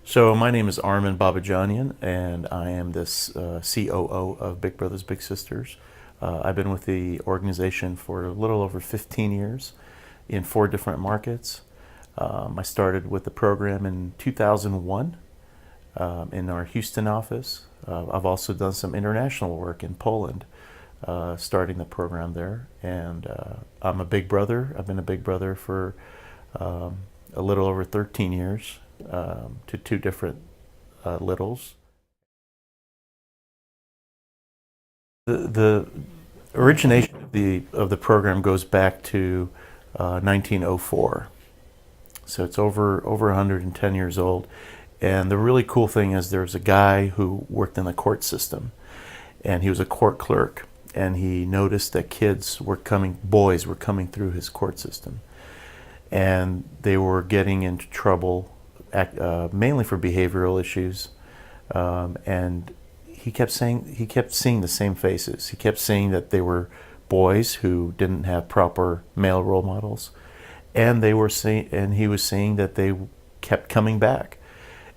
So my name is Armin Babajanian, and I am this COO of Big Brothers Big Sisters. I've been with the organization for a little over 15 years in 4 different markets. I started with the program in 2001 in our Houston office. I've also done some international work in Poland, starting the program there. And I'm a big brother. I've been a big brother for a little over 13 years to 2 different littles. The origination of the program goes back to 1904, so it's over 110 years old. And the really cool thing is there's a guy who worked in the court system, and he was a court clerk, and he noticed that boys were coming through his court system, and they were getting into trouble, mainly for behavioral issues. And he kept seeing the same faces. He kept seeing that they were boys who didn't have proper male role models, and he was seeing that they kept coming back.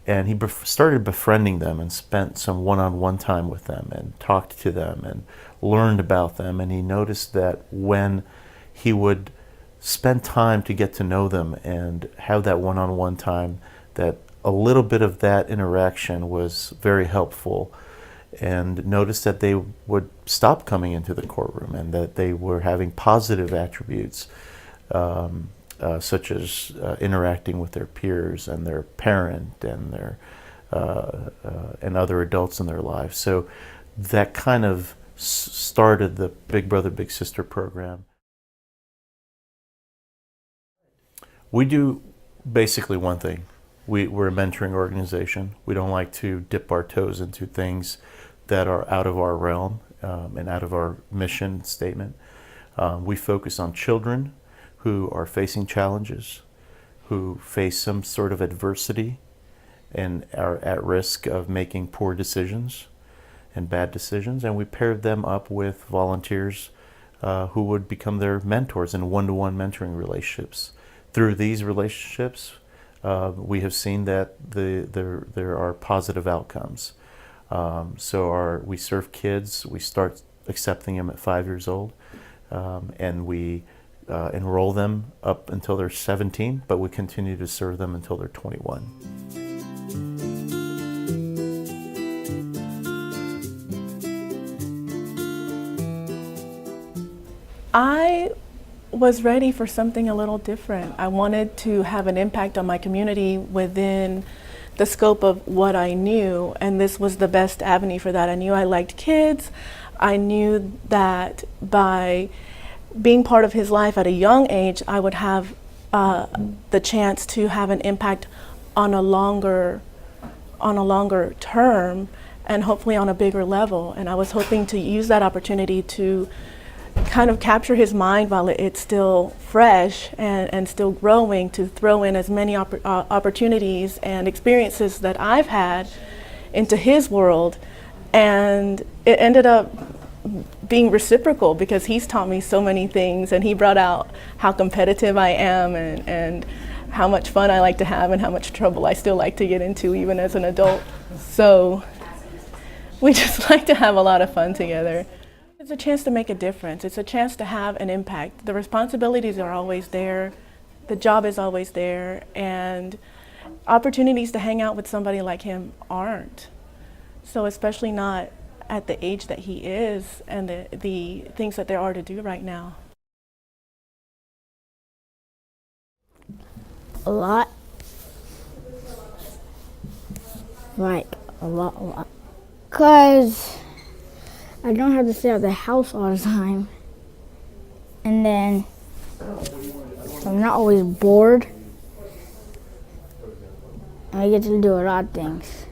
And he started befriending them and spent some one-on-one time with them and talked to them and learned about them. And he noticed that when he would spend time to get to know them and have that one-on-one time, that a little bit of that interaction was very helpful, and noticed that they would stop coming into the courtroom and that they were having positive attributes, such as interacting with their peers and their parent and their and other adults in their lives. So that kind of started the Big Brother Big Sister program. We do basically one thing. We're a mentoring organization. We don't like to dip our toes into things that are out of our realm and out of our mission statement. We focus on children who are facing challenges, who face some sort of adversity and are at risk of making poor decisions and bad decisions. And we paired them up with volunteers who would become their mentors in one-to-one mentoring relationships. Through these relationships, we have seen that there are positive outcomes. So we serve kids. We start accepting them at 5 years old, and we enroll them up until they're 17, but we continue to serve them until they're 21. I was ready for something a little different. I wanted to have an impact on my community within the scope of what I knew, and this was the best avenue for that. I knew I liked kids. I knew that by being part of his life at a young age, I would have the chance to have an impact on a longer term, and hopefully on a bigger level. And I was hoping to use that opportunity to kind of capture his mind while it's still fresh and still growing, to throw in as many opportunities and experiences that I've had into his world. And it ended up being reciprocal, because he's taught me so many things, and he brought out how competitive I am and how much fun I like to have and how much trouble I still like to get into even as an adult. So we just like to have a lot of fun together. It's a chance to make a difference. It's a chance to have an impact. The responsibilities are always there. The job is always there. And opportunities to hang out with somebody like him aren't. So especially not at the age that he is, and the things that there are to do right now. A lot. Like, a lot. 'Cause I don't have to stay at the house all the time. And then I'm not always bored. And I get to do a lot of things.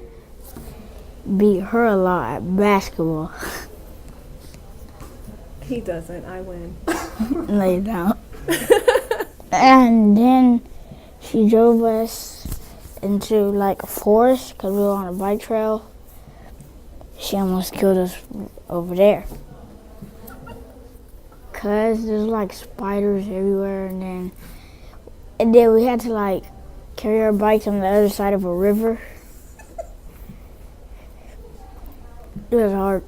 Beat her a lot at basketball. He doesn't, I win. Lay down. And then she drove us into like a forest because we were on a bike trail. She almost killed us over there. Cause there's like spiders everywhere, and then we had to like carry our bikes on the other side of a river. It was hard.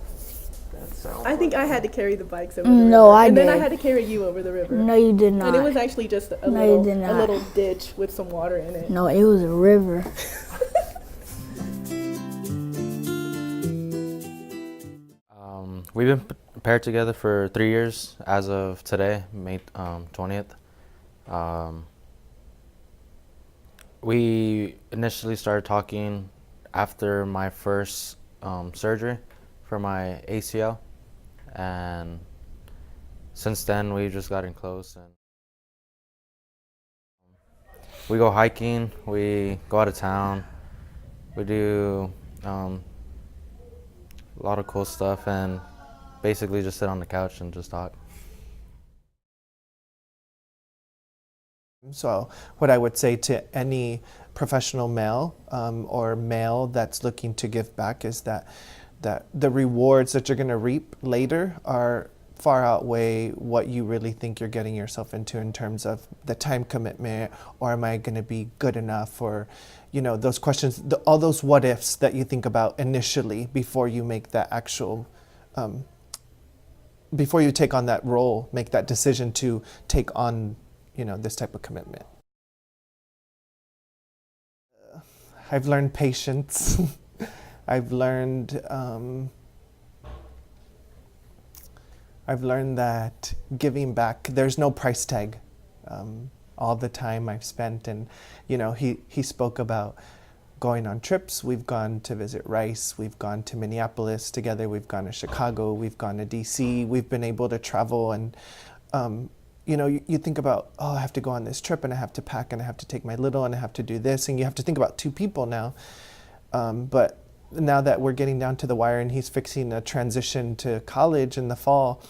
I think I had to carry the bikes over No, river. I and then I did. had to carry you over the river. No, you did not. And it was actually just a, No, you did a not. little ditch with some water in it. No, it was a river. We've been paired together for 3 years as of today, May 20th. We initially started talking after my first surgery for my ACL, and since then we've just gotten close. And we go hiking, we go out of town, we do a lot of cool stuff, and basically just sit on the couch and just talk. So what I would say to any professional male or male that's looking to give back is that the rewards that you're going to reap later are far outweigh what you really think you're getting yourself into in terms of the time commitment, or am I going to be good enough, or those questions, all those what ifs that you think about initially before you make that actual before you take on that role, make that decision to take on this type of commitment. I've learned patience. I've learned that giving back, there's no price tag. All the time I've spent, and he spoke about going on trips. We've gone to visit Rice, we've gone to Minneapolis together, we've gone to Chicago, we've gone to DC, we've been able to travel, and you think about, oh, I have to go on this trip and I have to pack and I have to take my little and I have to do this, and you have to think about 2 people now. But now that we're getting down to the wire and he's fixing a transition to college in the fall,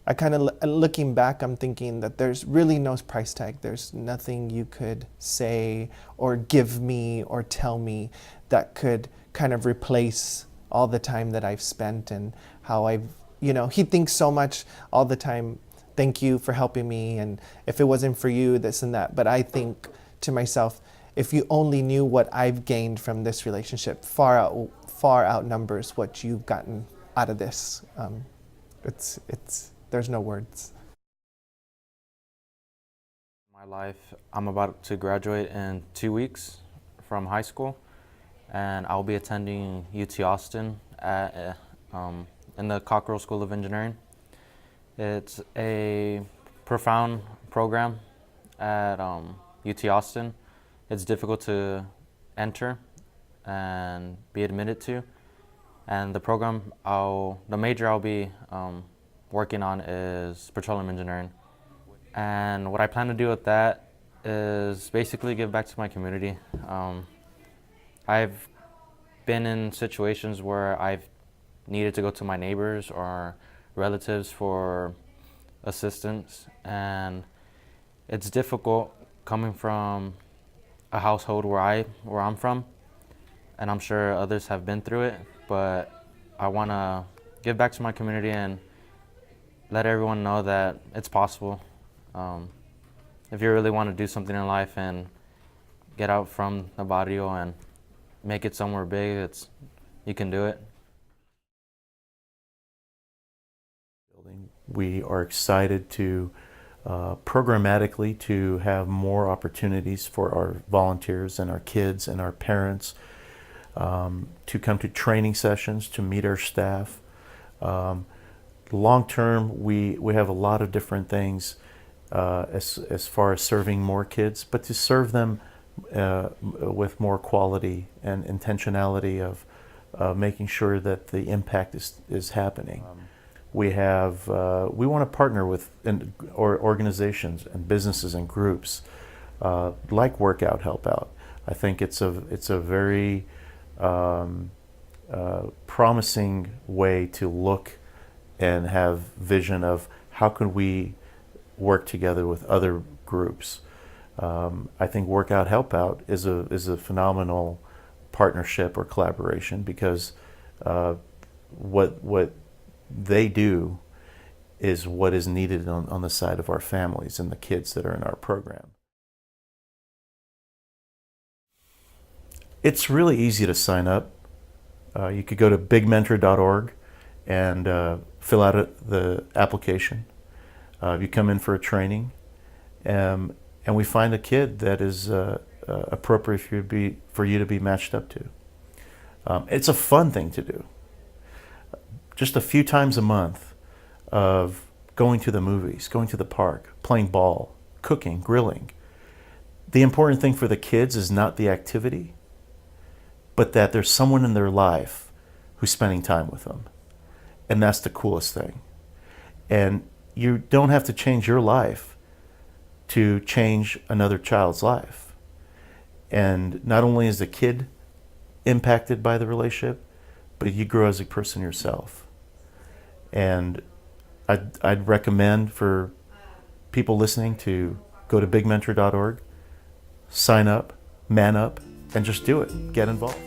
I kind of, looking back, I'm thinking that there's really no price tag. There's nothing you could say or give me or tell me that could kind of replace all the time that I've spent, and how he thinks so much all the time, thank you for helping me, and if it wasn't for you, this and that. But I think to myself, if you only knew what I've gained from this relationship, far outnumbers what you've gotten out of this. There's no words. My life, I'm about to graduate in 2 weeks from high school, and I'll be attending UT Austin in the Cockrell School of Engineering. It's a profound program at UT Austin. It's difficult to enter and be admitted to, and the major I'll be working on is petroleum engineering. And what I plan to do with that is basically give back to my community. I've been in situations where I've needed to go to my neighbors or relatives for assistance, and it's difficult coming from a household where I'm from, and I'm sure others have been through it, but I want to give back to my community and let everyone know that it's possible. If you really want to do something in life and get out from the barrio and make it somewhere big, you can do it. We are excited to programmatically to have more opportunities for our volunteers and our kids and our parents to come to training sessions, to meet our staff. Long term, we have a lot of different things as far as serving more kids, but to serve them with more quality and intentionality of making sure that the impact is happening. We want to partner with organizations and businesses and groups like Workout Help Out. I think it's a very promising way to look and have vision of how can we work together with other groups. I think Workout Help Out is a phenomenal partnership or collaboration, because what they do is what is needed on the side of our families and the kids that are in our program. It's really easy to sign up. You could go to bigmentor.org and fill out the application. You come in for a training, and we find a kid that is appropriate for you to be matched up to. It's a fun thing to do. Just a few times a month of going to the movies, going to the park, playing ball, cooking, grilling. The important thing for the kids is not the activity, but that there's someone in their life who's spending time with them. And that's the coolest thing. And you don't have to change your life to change another child's life. And not only is the kid impacted by the relationship, but you grow as a person yourself. And I'd recommend for people listening to go to bigmentor.org, sign up, man up, and just do it. Get involved.